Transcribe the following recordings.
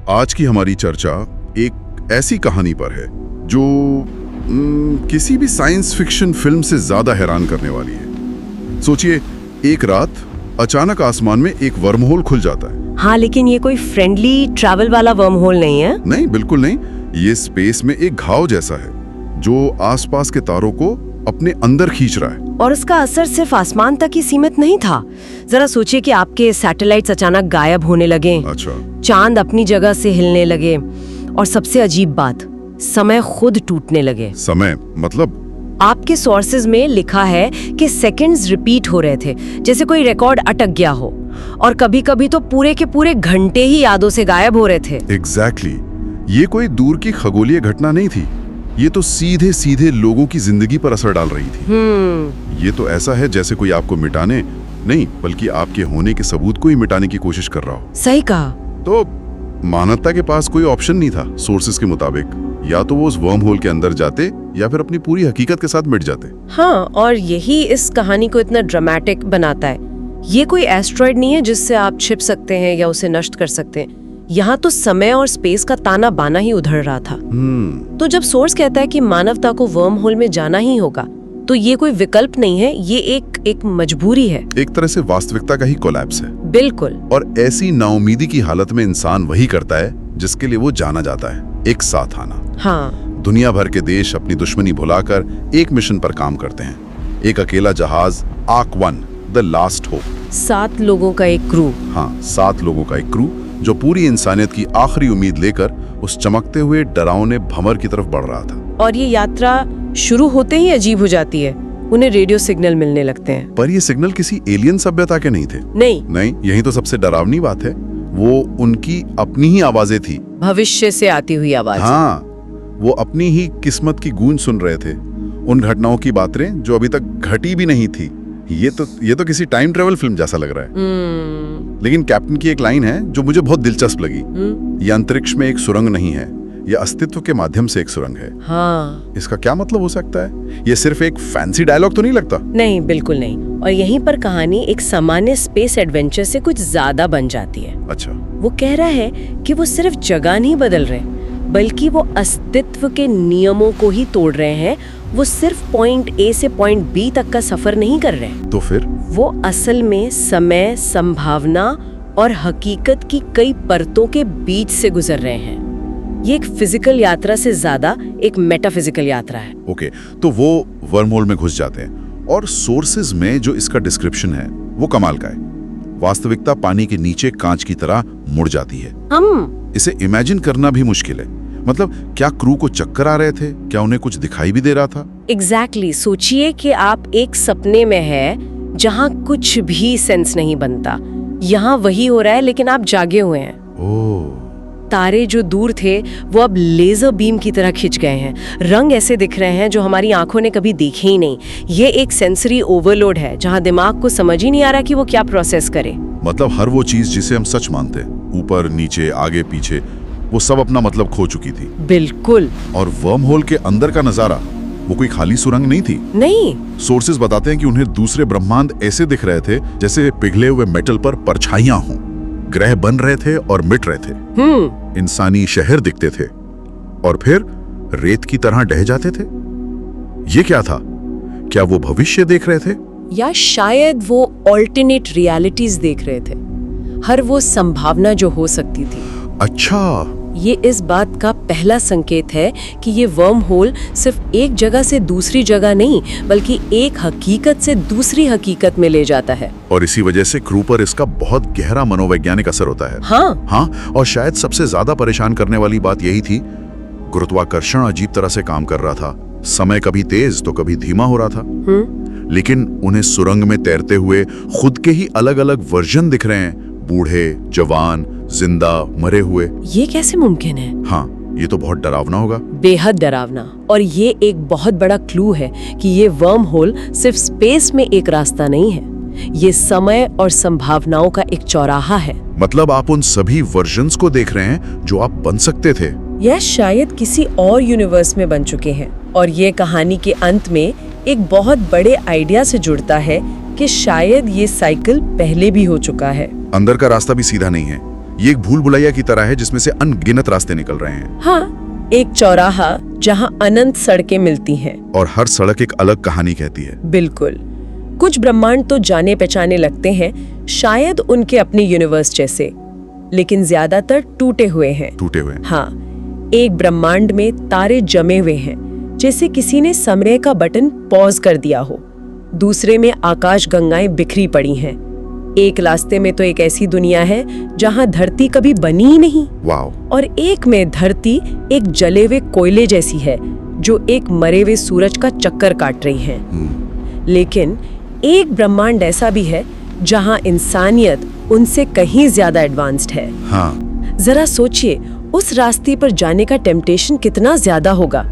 आज की हमारी चर्चा एक ऐसी कहानी पर है जो किसी भी साइंस फिक्शन फिल्म से ज्यादा हैरान करने वाली है। सोचिए, एक रात अचानक आसमान में एक वर्महोल खुल जाता है। हाँ, लेकिन ये कोई फ्रेंडली ट्रैवल वाला वर्महोल नहीं है। नहीं, बिल्कुल नहीं। ये स्पेस में एक घाव जैसा है जो आसपास के तारों को अपने अंदर खींच रहा है। और उसका असर सिर्फ आसमान तक ही सीमित नहीं था। जरा सोचिए कि आपके सैटेलाइट्स अचानक गायब होने लगे। अच्छा। चांद अपनी जगह से हिलने लगे और सबसे अजीब बात, समय खुद टूटने लगे। समय मतलब? आपके सोर्सेज में लिखा है कि सेकंड्स रिपीट हो रहे थे, जैसे कोई रिकॉर्ड अटक गया हो। और कभी-कभी तो पूरे के पूरे घंटे ही यादों से गायब हो रहे थे। एग्जैक्टली। ये कोई दूर की खगोलीय घटना नहीं थी, ये तो सीधे सीधे लोगों की जिंदगी पर असर डाल रही थी। ये तो ऐसा है जैसे कोई आपको मिटाने नहीं, बल्कि आपके होने के सबूत को ही मिटाने की कोशिश कर रहा हो। सही कहा। तो मानवता के पास कोई ऑप्शन नहीं था सोर्सेज के मुताबिक। या तो वो उस वर्म होल के अंदर जाते या फिर अपनी पूरी हकीकत के साथ मिट जाते। हाँ, और यही इस कहानी को इतना ड्रामेटिक बनाता है। ये कोई एस्ट्रॉयड नहीं है जिससे आप छिप सकते हैं या उसे नष्ट कर सकते हैं। यहाँ तो समय और स्पेस का ताना बाना ही उधर रहा था। तो जब सोर्स कहता है कि मानवता को वर्म होल में जाना ही होगा, तो ये कोई विकल्प नहीं है, ये एक मजबूरी है। एक तरह से वास्तविकता का ही कोलैप्स है। बिल्कुल। और ऐसी नाउमीदी की हालत में इंसान वही करता है जिसके लिए वो जाना जाता है, एक साथ आना। हाँ। दुनिया भर के देश अपनी दुश्मनी भुलाकर एक मिशन पर काम करते हैं। एक अकेला जहाज, आर्क 1, द लास्ट होप। 7 लोगों का एक क्रू। हाँ, 7 लोगों का एक क्रू जो पूरी इंसानियत की आखिरी उम्मीद लेकर उस चमकते हुए डरावने भंवर की तरफ बढ़ रहा था। और ये यात्रा शुरू होते ही अजीब हो जाती है। उन्हें रेडियो सिग्नल मिलने लगते हैं। पर ये सिग्नल किसी एलियन सभ्यता के नहीं थे। नहीं, यही तो सबसे डरावनी बात है। वो उनकी अपनी ही आवाजें थी। भविष्य से आती हुई आवाज। हाँ, वो अपनी ही किस्मत की गूंज सुन रहे थे। उन घटनाओं की बातें जो अभी तक घटी भी नहीं थी। ये तो किसी टाइम ट्रेवल फिल्म जैसा लग रहा है। लेकिन कैप्टन की एक लाइन है जो मुझे बहुत दिलचस्प लगी। ये अंतरिक्ष में एक सुरंग नहीं है, ये अस्तित्व के माध्यम से एक सुरंग है। हाँ। इसका क्या मतलब हो सकता है? ये सिर्फ एक फैंसी डायलॉग तो नहीं लगता? नहीं, बिल्कुल नहीं। और यहीं पर कहानी एक सामान्य स्पेस एडवेंचर से कुछ ज्यादा बन जाती है। अच्छा। वो कह रहा है कि वो सिर्फ जगह नहीं बदल रहे, बल्कि वो अस्तित्व के नियमों को ही तोड़ रहे हैं। वो सिर्फ पॉइंट ए से पॉइंट बी तक का सफर नहीं कर रहे। तो फिर वो असल में समय, संभावना और हकीकत की कई परतों के बीच से गुजर रहे हैं। ये एक फिजिकल यात्रा से ज्यादा एक मेटाफिजिकल यात्रा है। ओके, तो वो वर्महोल में घुस जाते हैं और सोर्सेज में जो इसका डिस्क्रिप्शन है वो कमाल का है। वास्तविकता पानी के नीचे कांच की तरह मुड़ जाती है। इसे इमेजिन करना भी मुश्किल है। मतलब क्या क्रू को चक्कर आ रहे थे? क्या उन्हें कुछ दिखाई भी दे रहा था? एग्जैक्टली। सोचिए कि आप एक सपने में हैं जहाँ कुछ भी सेंस नहीं बनता। यहाँ वही हो रहा है, लेकिन आप जागे हुए हैं। तारे जो दूर थे वो अब लेजर बीम की तरह खिंच गए हैं। रंग ऐसे दिख रहे हैं जो हमारी आंखों ने कभी देखे ही नहीं। ये एक सेंसरी ओवरलोड है जहाँ दिमाग को समझ ही नहीं आ रहा कि वो क्या प्रोसेस करे। मतलब हर वो चीज जिसे हम सच मानते हैं, ऊपर नीचे आगे पीछे, वो सब अपना मतलब खो चुकी थी। बिल्कुल। और वर्म होल के अंदर का नजारा वो कोई खाली सुरंग नहीं थी। नहीं। सोर्सेज बताते हैं कि उन्हें दूसरे ब्रह्मांड ऐसे दिख रहे थे जैसे पिघले हुए मेटल पर परछाइयां हों। ग्रह बन रहे थे और मिट रहे थे। इंसानी शहर दिखते थे और फिर रेत की तरह ढह जाते थे। ये क्या था? क्या वो भविष्य देख रहे थे, या शायद वो ऑल्टरनेट रियलिटीज देख रहे थे? हर वो संभावना जो हो सकती थी। अच्छा। ये इस बात का पहला संकेत है कि ये वर्म होल सिर्फ एक जगह से दूसरी जगह नहीं, बल्कि एक हकीकत से दूसरी हकीकत में ले जाता है। और इसी वजह से क्रू पर इसका बहुत गहरा मनोवैज्ञानिक असर होता है। हाँ, और शायद सबसे ज्यादा परेशान करने वाली बात यही थी, गुरुत्वाकर्षण अजीब तरह से काम कर रहा था। समय कभी तेज तो कभी धीमा हो रहा था। लेकिन उन्हें सुरंग में तैरते हुए खुद के ही अलग अलग वर्जन दिख रहे हैं। बूढ़े, जवान, जिंदा, मरे हुए। ये कैसे मुमकिन है? हाँ, ये तो बहुत डरावना होगा। बेहद डरावना। और ये एक बहुत बड़ा क्लू है कि ये वर्म होल सिर्फ स्पेस में एक रास्ता नहीं है, ये समय और संभावनाओं का एक चौराहा है। मतलब आप उन सभी वर्जन्स को देख रहे हैं जो आप बन सकते थे, या शायद किसी और यूनिवर्स में बन चुके हैं। और ये कहानी के अंत में एक बहुत बड़े आइडिया से जुड़ता है कि शायद ये साइकिल पहले भी हो चुका है। अंदर का रास्ता भी सीधा नहीं है, ये एक भूल भुलैया की तरह है जिसमें से अनगिनत रास्ते निकल रहे हैं। हाँ, एक चौराहा जहाँ अनंत सड़कें मिलती हैं। और हर सड़क एक अलग कहानी कहती है। बिल्कुल। कुछ ब्रह्मांड तो जाने पहचाने लगते हैं, शायद उनके अपने यूनिवर्स जैसे, लेकिन ज्यादातर टूटे हुए हैं। टूटे हुए। हाँ, एक ब्रह्मांड में तारे जमे हुए हैं, जैसे किसी ने समय का बटन पॉज कर दिया हो। दूसरे में आकाश गंगाएं बिखरी पड़ी हैं। एक रास्ते में तो एक ऐसी दुनिया है जहां धरती कभी बनी ही नहीं। वाओ। और एक में धरती एक जले हुए कोयले जैसी है जो एक मरे हुए सूरज का चक्कर काट रही है। लेकिन एक ब्रह्मांड ऐसा भी है जहां इंसानियत उनसे कहीं ज्यादा एडवांस्ड है। हाँ। जरा सोचिए, उस रास्ते पर जाने का टेम्पटेशन कितना ज्यादा होगा।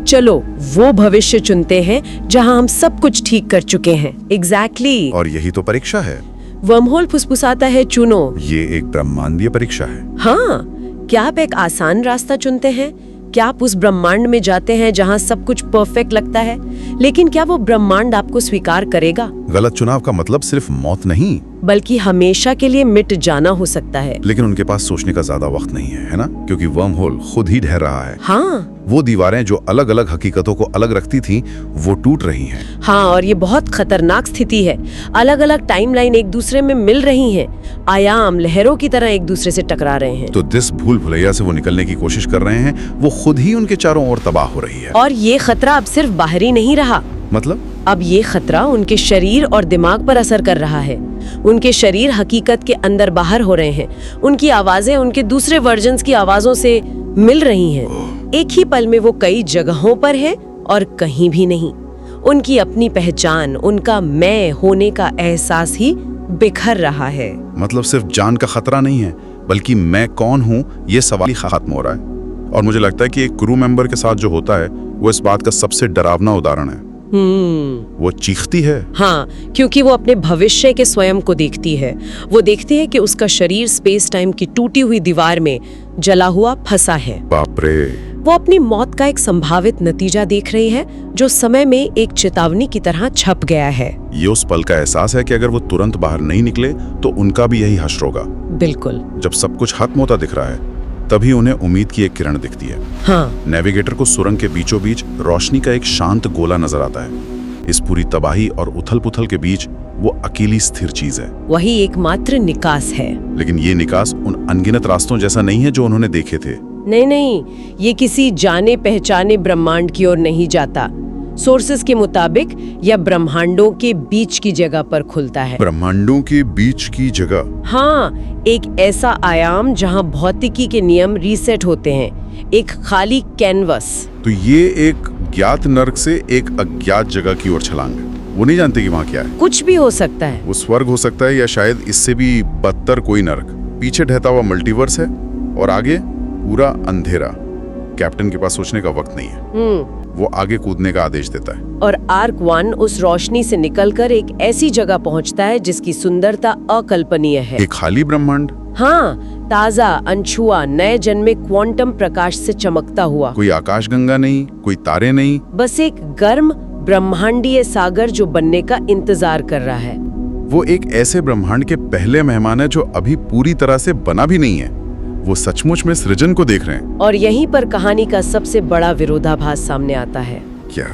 चलो वो भविष्य चुनते हैं जहां हम सब कुछ ठीक कर चुके हैं। एग्जैक्टली। और यही तो परीक्षा है। वर्महोल फुसफुसाता है, चुनो। ये एक ब्रह्मांडीय परीक्षा है। हाँ, क्या आप एक आसान रास्ता चुनते हैं? क्या आप उस ब्रह्मांड में जाते हैं जहां सब कुछ परफेक्ट लगता है, लेकिन क्या वो ब्रह्मांड आपको स्वीकार करेगा? गलत चुनाव का मतलब सिर्फ मौत नहीं, बल्कि हमेशा के लिए मिट जाना हो सकता है। लेकिन उनके पास सोचने का ज्यादा वक्त नहीं है ना? क्योंकि वर्म होल खुद ही ढह रहा है। हाँ, वो दीवारें जो अलग अलग हकीकतों को अलग रखती थी, वो टूट रही हैं। हाँ, और ये बहुत खतरनाक स्थिति है। अलग अलग टाइमलाइन एक दूसरे में मिल रही हैं, आयाम लहरों की तरह एक दूसरे से टकरा रहे हैं। तो जिस भूल भुलैया से वो निकलने की कोशिश कर रहे हैं, वो खुद ही उनके चारों ओर तबाह हो रही है। और ये खतरा अब सिर्फ बाहरी नहीं रहा। मतलब? अब ये खतरा उनके शरीर और दिमाग पर असर कर रहा है। उनके शरीर हकीकत के अंदर बाहर हो रहे हैं। उनकी आवाजें उनके दूसरे वर्जन्स की आवाजों से मिल रही हैं। एक ही पल में वो कई जगहों पर है और कहीं भी नहीं। उनकी अपनी पहचान, उनका मैं होने का एहसास ही बिखर रहा है। मतलब सिर्फ जान का खतरा नहीं है, बल्कि मैं कौन हूँ ये सवाल ही खत्म हो रहा है। और मुझे लगता है कि एक क्रू मेंबर के साथ जो होता है वो इस बात का सबसे डरावना उदाहरण है। वो चीखती है। हाँ, क्योंकि वो अपने भविष्य के स्वयं को देखती है। वो देखती है कि उसका शरीर स्पेस टाइम की टूटी हुई दीवार में जला हुआ फंसा है। बाप रे। वो अपनी मौत का एक संभावित नतीजा देख रही है जो समय में एक चेतावनी की तरह छप गया है। ये उस पल का एहसास है कि अगर वो तुरंत बाहर नहीं निकले तो उनका भी यही हश्र होगा। बिल्कुल। जब सब कुछ खत्म होता दिख रहा है, तभी उन्हें उम्मीद की एक किरण दिखती है। हाँ। नेविगेटर को सुरंग के बीचों बीच रोशनी का एक शांत गोला नजर आता है। इस पूरी तबाही और उथल पुथल के बीच वो अकेली स्थिर चीज है। वही एकमात्र निकास है। लेकिन ये निकास उन अनगिनत रास्तों जैसा नहीं है जो उन्होंने देखे थे। नहीं, ये किसी जाने पहचाने ब्रह्मांड की ओर नहीं जाता। सोर्सेस के मुताबिक यह ब्रह्मांडों के बीच की जगह पर खुलता है। ब्रह्मांडों के बीच की जगह? हाँ, एक ऐसा आयाम जहाँ भौतिकी के नियम रीसेट होते हैं। एक खाली कैनवस। तो ये एक ज्ञात नर्क से एक अज्ञात जगह की ओर छलांग है। वो नहीं जानते कि वहाँ क्या है। कुछ भी हो सकता है। वो स्वर्ग हो सकता है या शायद इससे भी बदतर कोई नर्क। पीछे ढहता हुआ मल्टीवर्स है और आगे पूरा अंधेरा। कैप्टन के पास सोचने का वक्त नहीं है। वो आगे कूदने का आदेश देता है। और आर्क 1 उस रोशनी से निकलकर एक ऐसी जगह पहुंचता है जिसकी सुंदरता अकल्पनीय है। एक खाली ब्रह्मांड। हाँ, ताजा, अनछुआ, नए जन्मे क्वांटम प्रकाश से चमकता हुआ। कोई आकाशगंगा नहीं, कोई तारे नहीं, बस एक गर्म ब्रह्मांडीय सागर जो बनने का इंतजार कर रहा है। वो एक ऐसे ब्रह्मांड के पहले मेहमान है जो अभी पूरी तरह से बना भी नहीं है। वो सचमुच में सृजन को देख रहे हैं। और यहीं पर कहानी का सबसे बड़ा विरोधाभास सामने आता है। क्या?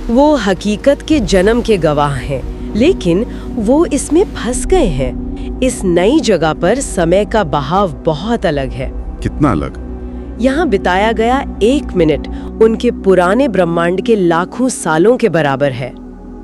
वो हकीकत के जन्म के गवाह हैं, लेकिन वो इसमें फंस गए हैं। इस नई जगह पर समय का बहाव बहुत अलग है। कितना अलग? यहाँ बिताया गया 1 मिनट उनके पुराने ब्रह्मांड के लाखों सालों के बराबर है।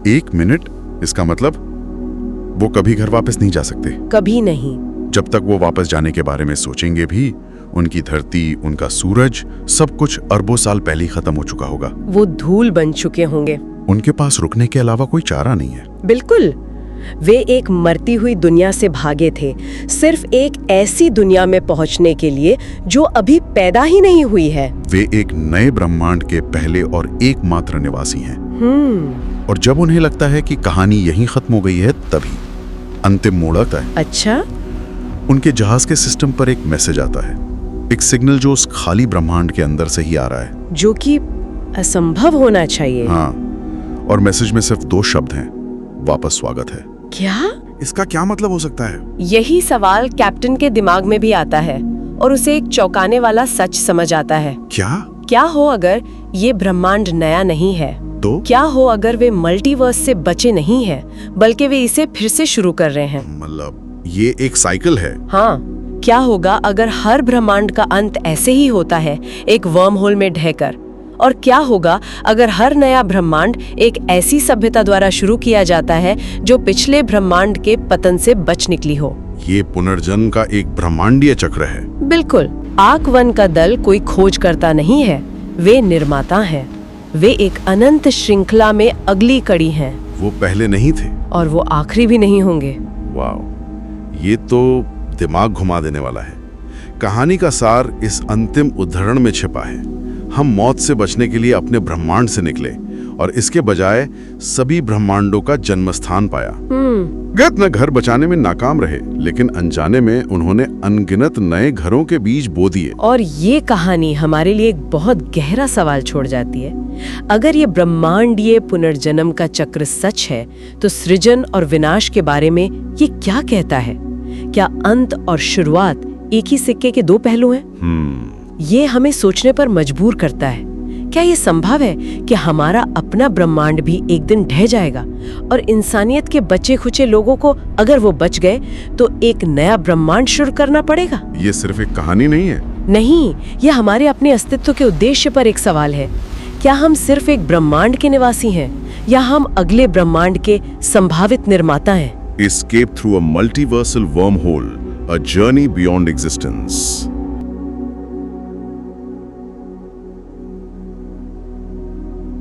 1 मिनट? इसका मतलब वो कभी घर वापस नहीं जा सकते। कभी नहीं। जब तक वो वापस जाने के बारे में सोचेंगे भी, उनकी धरती, उनका सूरज, सब कुछ अरबों साल पहले ही खत्म हो चुका होगा। वो धूल बन चुके होंगे। उनके पास रुकने के अलावा कोई चारा नहीं है। बिल्कुल। वे एक मरती हुई दुनिया से भागे थे, सिर्फ एक ऐसी दुनिया में पहुंचने के लिए जो अभी पैदा ही नहीं हुई है। वे एक नए ब्रह्मांड के पहले और एकमात्र निवासी हैं। और जब उन्हें लगता है कि कहानी यहीं खत्म हो गई है, तभी अंतिम मोड़ आता है। अच्छा? उनके जहाज के सिस्टम पर एक मैसेज आता है, एक सिग्नल जो उस खाली ब्रह्मांड के अंदर से ही आ रहा है, जो कि असंभव होना चाहिए। हाँ, और मैसेज में सिर्फ 2 शब्द हैं, वापस स्वागत है। क्या? इसका क्या मतलब हो सकता है? यही सवाल कैप्टन के दिमाग में भी आता है और उसे एक चौंकाने वाला सच समझ आता है। क्या हो अगर ये ब्रह्मांड नया नहीं है? तो क्या हो अगर वे मल्टीवर्स से बचे नहीं हैं, बल्कि वे इसे फिर से शुरू कर रहे हैं? मतलब ये एक साइकिल है? हाँ। क्या होगा अगर हर ब्रह्मांड का अंत ऐसे ही होता है, एक वर्म होल में ढहकर? और क्या होगा अगर हर नया ब्रह्मांड एक ऐसी सभ्यता द्वारा शुरू किया जाता है जो पिछले ब्रह्मांड के पतन से बच निकली हो? ये पुनर्जन्म का एक ब्रह्मांडीय चक्र है। बिल्कुल। आर्क वन का दल कोई खोज करता नहीं है, वे निर्माता हैं। वे एक अनंत श्रृंखला में अगली कड़ी हैं। वो पहले नहीं थे और वो आखिरी भी नहीं होंगे। वाह, ये तो दिमाग घुमा देने वाला है। कहानी का सार इस अंतिम उद्धरण में छिपा है। हम मौत से बचने के लिए अपने ब्रह्मांड से निकले और इसके बजाय सभी ब्रह्मांडों का जन्मस्थान पाया। गत न घर बचाने में नाकाम रहे, लेकिन अनजाने में उन्होंने अनगिनत नए घरों के बीज बो दिए। और ये कहानी हमारे लिए एक बहुत गहरा सवाल छोड़ जाती है। अगर ये ब्रह्मांडीय पुनर्जन्म का चक्र सच है, तो सृजन और विनाश के बारे में ये क्या कहता है? क्या अंत और शुरुआत एक ही सिक्के के दो पहलू हैं? ये हमें सोचने पर मजबूर करता है। क्या ये संभव है कि हमारा अपना ब्रह्मांड भी एक दिन ढह जाएगा और इंसानियत के बचे खुचे लोगों को, अगर वो बच गए, तो एक नया ब्रह्मांड शुरू करना पड़ेगा? ये सिर्फ एक कहानी नहीं है। नहीं, ये हमारे अपने अस्तित्व के उद्देश्य पर एक सवाल है। क्या हम सिर्फ एक ब्रह्मांड के निवासी हैं, या हम अगले ब्रह्मांड के संभावित निर्माता हैं? Escape through a multiversal wormhole, a journey beyond existence.